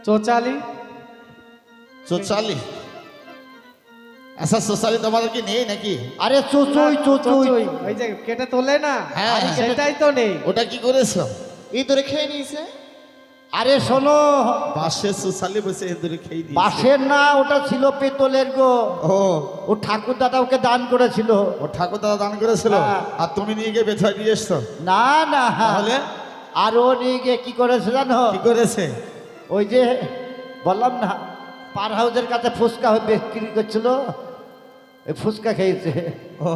চোচালি। চোচালি? আচ্ছা চোচালি তোমাদের কি নেই নাকি? আরে চুচুই চুচুই ওই যে কেটে তোলে না, হ্যাঁ, আরে সেটাই তো নেই। ওটা কি করেছো? ইঁদুরে খেয়ে নিয়েছে। আরে শোনো, বাঁশের চোচালি বসে এদের খেয়ে দিয়েছে। বাঁশের না, ওটা ছিল পেতলের গো। ও ও ঠাকুর দাদা ওকে দান করেছিল। ও ঠাকুর দাদা দান করেছিল, হ্যাঁ। আর তুমি নিয়ে গিয়ে বেছায় দিয়ে এসছো? না না, তাহলে আর ও নিয়ে গিয়ে কি করেছে জানো? কি করেছে? ওই যে বললাম না, পার হাউসের কাছে ফুচকা বিক্রি করছিল, এই ফুচকা খেয়েছে। ও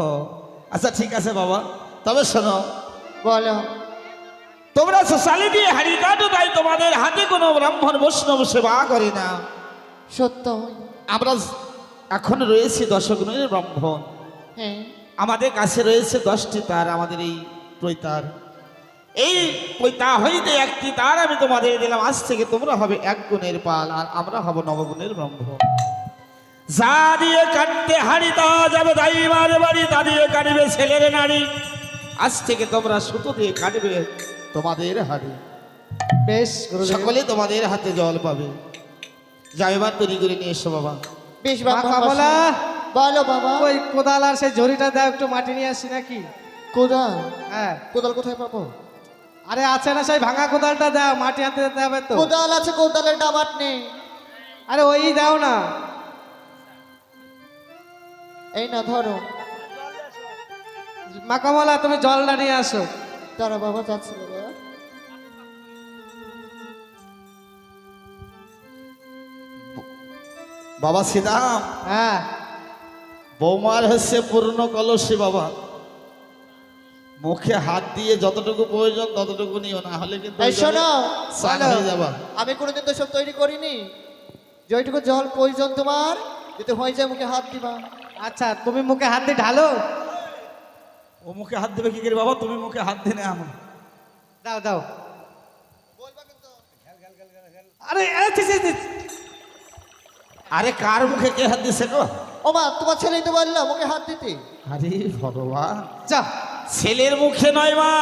আচ্ছা ঠিক আছে বাবা, তবে শোনো, বলো। তোমরা সোশ্যালি দিয়ে হারিয়ে কাটো, তাই তোমাদের হাতে কোনো ব্রাহ্মণ বৈষ্ণব সেবা করে না। সত্য। আমরা এখন রয়েছি দশগুণের ব্রাহ্মণ, হ্যাঁ, আমাদের কাছে রয়েছে 10টি তার, আমাদের এই পৈতার, এই পৈতা হইতে একটি তার আমি তোমাদের দিলাম। আজ থেকে তোমরা হবে 1 গুণের পাল, আর আমরা হব 9 গুণের ব্রাহ্মণ। যা দিয়ে কাটতে হাড়ি তা যাবে দাইমার বাড়ি, তা দিয়ে কাটবে ছেলের নারী। আজ থেকে তোমরা সুতো দিয়ে কাটবে তোমাদের হাড়ি, বেশ গুরুদেব। সকলে তোমাদের হাতে জল পাবে। যাও এবার তৈরি করে নিয়ে এসো বাবা। বেশ মা বাবা। কমলা, বলো বাবা। ওই কোদাল আর সেই ঝুড়িটা দাও, একটু মাটি নিয়ে আসি নাকি? কোদাল? হ্যাঁ, কোদাল কোথায় পাবো? আরে আছে না সেই ভাঙা কোদালটা দাও, মাটি আনতে যেতে হবে তো। কোদাল আছে, কোদালের ডাবাট নেই। আরে ওই দাও না। এই না ধরো। মা কমলা, তুমি জলটা নিয়ে আসো। তারা বাবা যাচ্ছে বাবা। বাবা শ্রীরাম, হ্যাঁ, বৌমার হচ্ছে পূর্ণ কলসী বাবা, মুখে হাত দিয়ে যতটুকু প্রয়োজন ততটুকু নিও, না হলে কিন্তু এই শোনো, স্নান বলো। হয়ে যাবা। আমি কোনোদিন তো সব তৈরি করিনি। যেটুকু জল প্রয়োজন তোমার, যদি হয়ে যায় মুখে হাত দিবা। আচ্ছা তুমি মুখে হাত দিয়ে ঢালো। ও মুখে হাত দেবে কি করে বাবা? তুমি মুখে হাত দিলে আমার। দাও দাও। আরে আরে, ছি, ছি, ছি। আরে কার মুখে কে হাত দিছে গো? ও মা, তোমার ছেলেই তো বললো মুখে হাত দিতে। আরে ভগবান, যা। ছেলের মুখে নয় মা,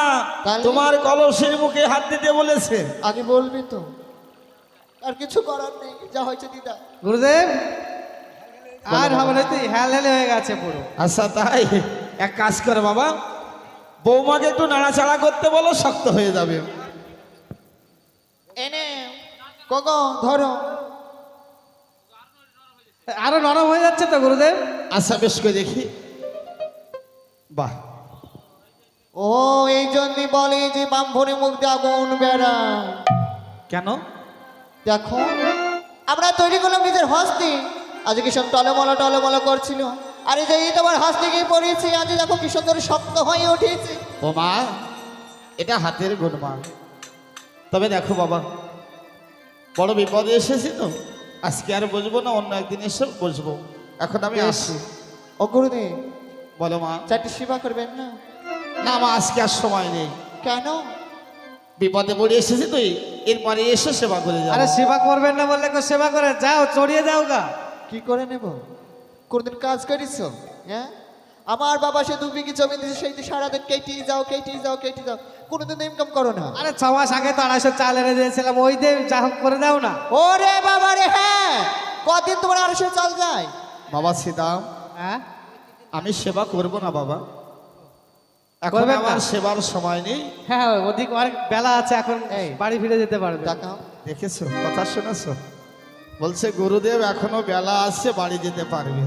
তাহলে? তোমার কলসের মুখে হাত দিতে বলেছে। আগে বলবি তো, আর কিছু করার নেই, যা হয়েছে দিদা। গুরুদেব, আর হবে না, তুই হেল হেলে হয়ে গেছে পুরো। আচ্ছা তাই, এক কাজ করে বাবা, বৌমাকে একটু নাড়াচাড়া করতে বলো, শক্ত হয়ে যাবে। এনে গগো ধরো। আরো নরম হয়ে যাচ্ছে তো গুরুদেব। আচ্ছা বেশ করে দেখি। বাহ, ও এই জন্যই বলে যে বামভরে মুখ দিয়ে আগুন বেড়ায়। কেন? দেখো, আমরা তৈরি করলাম নিজের হস্তে, আজকে সব টলমল করছিল, আর এই যে এই তোমার হস্তে গিয়ে পড়েছে, আজ দেখো কি সুন্দর শক্ত হয়ে উঠেছে। ও মা, এটা হাতের গুণ মা। তবে দেখো বাবা, বড় বিপদে এসেছি তো, আজকে আর বসবো না, অন্য একদিন এসে বসবো। এখন আমি আসছি। ও গুরুদেব, বলো মা। চারটি সেবা করবেন না? না মা, আজকে আর সময় নেই, কেন? বিপদে পড়ে এসেছি তুই, এরপরে এসে সেবা করে যাবো। আরে সেবা করবেন না বললে কেউ সেবা করে? যাও চড়িয়ে দাও গা। কি করে নেব? কোনদিন কাজ করিস? হ্যাঁ, আমার বাবা সে 2 বিঘি জমি দিয়েছে, সেই দিয়ে সারাদিন কেটে যাও কোনোদিন ইনকাম করো না। আরে 6 মাস আগে তো 250 চাল এনে দিয়েছিলাম, ওই দিয়ে যা হোক করে দাও না। ওরে বাবা রে, হ্যাঁ, কদিন তোমার 250 চাল যায়? বাবা সীতাম, হ্যাঁ, আমি সেবা করব না বাবা, এখন করবেন না? আমার সেবার সময় নেই। হ্যাঁ, ওদিক অনেক বেলা আছে, এখন এই। বাড়ি ফিরে যেতে পারবে। দেখাও। দেখেছো, কথা শুনেছো? বলছে গুরুদেব এখনো বেলা আছে, বাড়ি যেতে পারবে,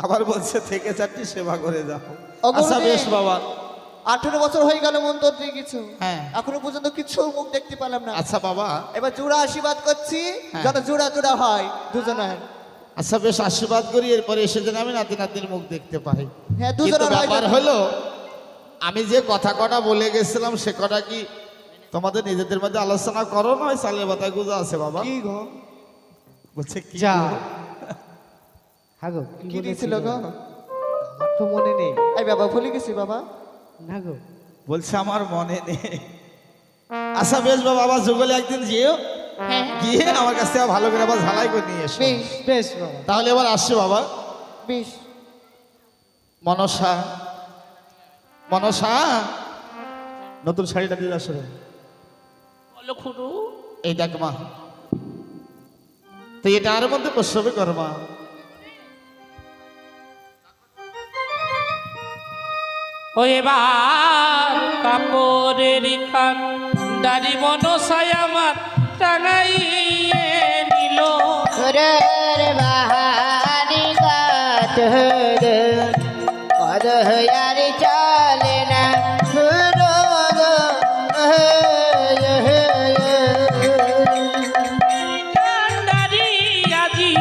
আবার বলছে থেকে 4টি সেবা করে যাও। ও আচ্ছা গুরুদেব, বেশ বাবা। 18 বছর হয়ে গেল মন্তর দিয়ে কিছু, হ্যাঁ। এখনো পর্যন্ত কিছু মুখ দেখতে পেলাম না। আচ্ছা বাবা, এবার জোড়া আশীর্বাদ করছি, হ্যাঁ। যত জোড়া হয় দুজনের। আচ্ছা বেশ, আশীর্বাদ করি, এরপরে এসে যেন আমি নাতির মুখ দেখতে পাই। হ্যাঁ, কিন্তু দুজনের হয় ব্যাপার যেন। হলো, আমি যে কথা কটা বলে গেছিলাম সে কটা কি তোমাদের নিজেদের মধ্যে আলোচনা করো না? ওই চালের বাতা গুজা আছে বাবা। কি গো? বলছে কি যা। গো? হ্যাঁ গো, কি দিয়েছিল গো? আমার তো মনে নেই। এই বাবা, ভুলে গেছি বাবা। না গো। বলছে আমার মনে নেই। আচ্ছা বেশ বাবা, আবার যুগলে একদিন যেও, গিয়ে আমার কাছ থেকে ভালো করে আবার ঝালাই করে নিয়ে এসো। বেশ বেশ বাবা। তাহলে এবার আসছি বাবা। বেশ। মনসা, মনসা, নতুন শাড়িটা দিয়ে আসো। বলো খুড়ু। এই দেখ মা, তুই এটার মধ্যে প্রসব করবা। ও এবার কাপড়ের খান দাড়ি মনসায় আমার টাঙাইয়ে নিল। ঘরের বাহারি গাত কদয়ার চলে না দাড়ি আজি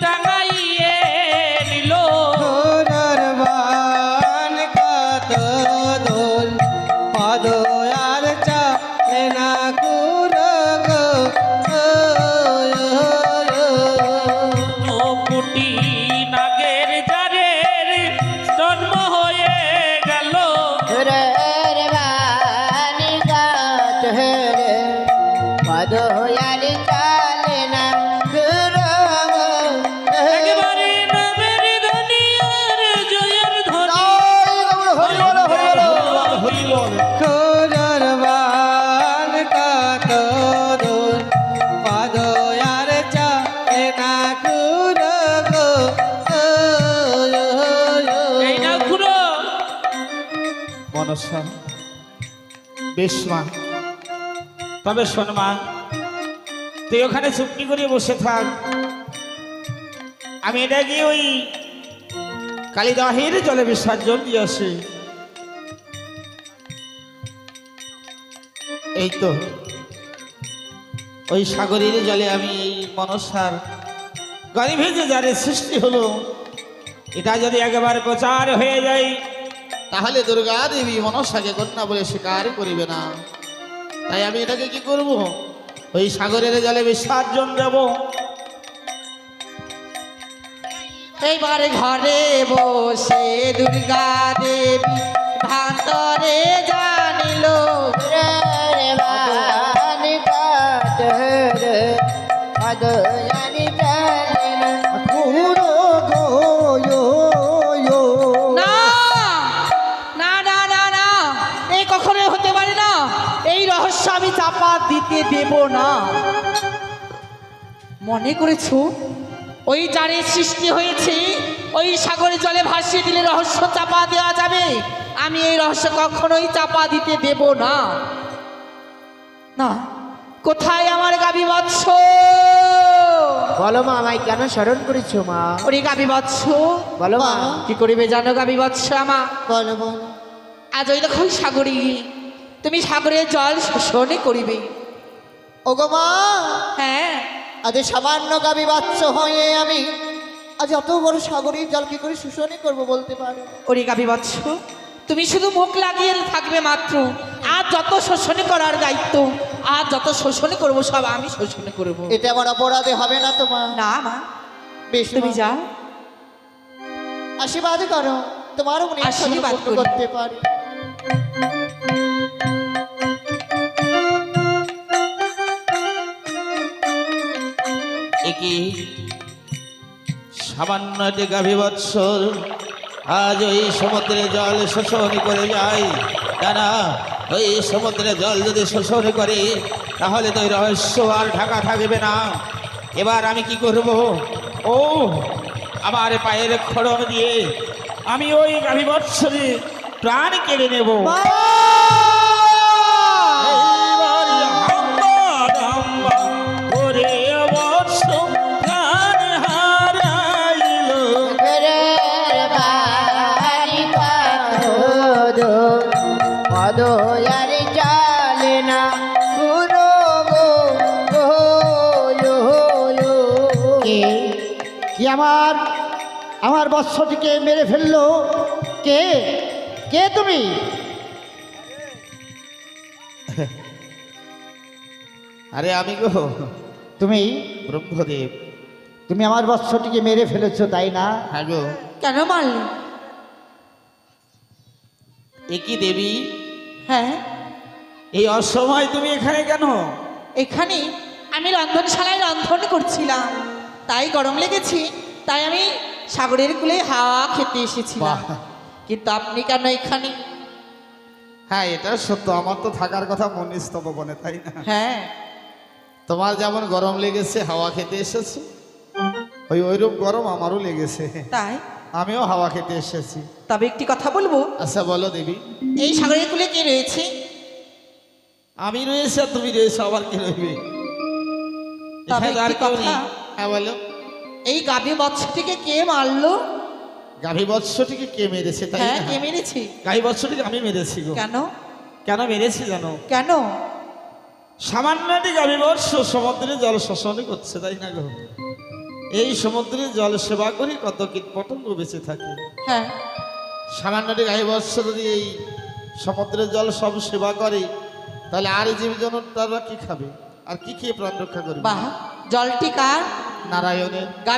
টাঙাইয়ে নিল। সোনার বান কত দোল পদ আর চালে না কুরগো কুটি নাগের জারের জন্ম হয়ে গেল। ঘরের বাহারি গাত কদয়ার চলে না একেবারে নামের দুনিয়ার জয়ের ধ্বনি। সোনার বান কত দোল পদ আর চালে না কুরগো এই না ঘুরো। মনসা বেশ মা, তবে শোন মা, তুই ওখানে চুপটি করে বসে থাক। আমি এটা গিয়ে ওই কালিদাহের জলে বিসর্জন দিয়ে আসি। এই তো ওই সাগরের জলে আমি এই মনসার গরিবে যে যারে সৃষ্টি হলো, এটা যদি একেবারে প্রচার হয়ে যায় তাহলে দুর্গা দেবী মনসাকে কন্যা বলে স্বীকার করিবে না। তাই আমি এটাকে কি করব, ওই সাগরের জলে বিসর্জন দেব। এইবার ঘরে বসে দুর্গা দেবী ভাতরে জানিল না না না না না, এই কখনো হতে পারে না। এই রহস্য আমি চাপা দিতে দেব না। মনে করেছো ওই যারে সৃষ্টি হয়েছে ওই সাগরে জলে ভাসিয়ে দিলে রহস্য চাপা দেওয়া যাবে? আমি এই রহস্য কখনোই চাপা দিতে দেব না। না, কোথায় আমার গাবি বৎস? বলো মা, আমায় কেন স্মরণ করেছো মা? ওরে গাবি বৎস, বলো মা। কি করিবে জানো গাবি বৎস আমার? বলো বলো। আজ ওই দেখো সাগরে তুমি সাগরের জল শোষণে করিবে। ওগো মা, হ্যাঁ, আজ সামান্য গাবি বাচ্চা হয়ে আমি আজ অত বড় সাগরের জল কি করে শোষণই করবো বলতে পারো? ওরে গাবি বৎস, তুমি শুধু মুখ লাগিয়ে থাকবে মাত্র। আজ যত শোষণে করার দায়িত্ব, আজ যত শোষণে করবো সব আমি শোষণে করবো। এটা আমার অপরাধে হবে না তো মা? না মা, বেশ তুমি মা, যাও। আশীর্বাদ করো, তোমারও মনে আশীর্বাদ করি। করতে পারি। একই সামান্য একটি গাভী বৎসর আজ ওই সমুদ্রে জল শোষণ করে যায়। না, ওই সমুদ্রে জল যদি শোষণ করে তাহলে তো ওই রহস্য আর ঢাকা থাকবে না। এবার আমি কি করব? ও আমার পায়ের খড়ম দিয়ে আমি ওই গাভী বৎসরে প্রাণ কেড়ে নেব। এইবার হাম্বা ডাম্বা করে বৎস প্রাণ হারাইল। পদয়ারে চলে না কি আমার বৎসটিকে মেরে ফেললো? কে কে তুমি? আরে আমি গো তুমি ব্রহ্মদেব। তুমি আমার বৎসটিকে মেরে ফেলেছো তাই না? হ্যাঁ গো। কেন মারলে? একই দেবী, হ্যাঁ, এই অসময় তুমি এখানে কেন? এখানে আমি রন্ধনশালায় রন্ধন করছিলাম, তাই গরম লেগেছি, তাই আমি সাগরের কূলে হাওয়া খেতে এসেছিলাম। বাহ। কিন্তু আপনি কেন এখানে? হ্যাঁ, এটা সত্য, আমার তো থাকার কথা মনিস্তব বনে, তাই না? হ্যাঁ, তোমার যেমন গরম লেগেছে হাওয়া খেতে এসেছো, ওইরূপ গরম আমারও লেগেছে, তাই আমিও হাওয়া খেতে এসেছি। তবে একটি কথা বলবো, আচ্ছা বলো দেবী। এই সাগরের কূলে কে রয়েছে? আমি রয়েছে আর তুমি রয়েছে, আবার কি রইবে? তবে এখানে আর একটি কেউ নেই। কথা, হ্যাঁ বলো। এই গাভী বৎসটিকে কে মারলো? গাভী বৎসটিকে কে মেরেছে? তাই হ্যাঁ, না? কে মেরেছে? গাভী বৎসটিকে আমি মেরেছি গো। কেন? কেন মেরেছি জানো? কেন? সামান্য একটি গাভী বৎস সমুদ্রের জল শোষণ করছে, তাই না গো? এই সমুদ্রের জল সেবা করি কত কীট পতঙ্গ বেঁচে থাকে। হ্যাঁ, সামান্য একটি গাভী বৎস যদি এই সমুদ্রের জল সব সেবা করে, তাহলে আর জীব জন্তু তারা কি খাবে আর কি খেয়ে প্রাণ রক্ষা করবে? বাহ, জলটি কার? নারায়ণের।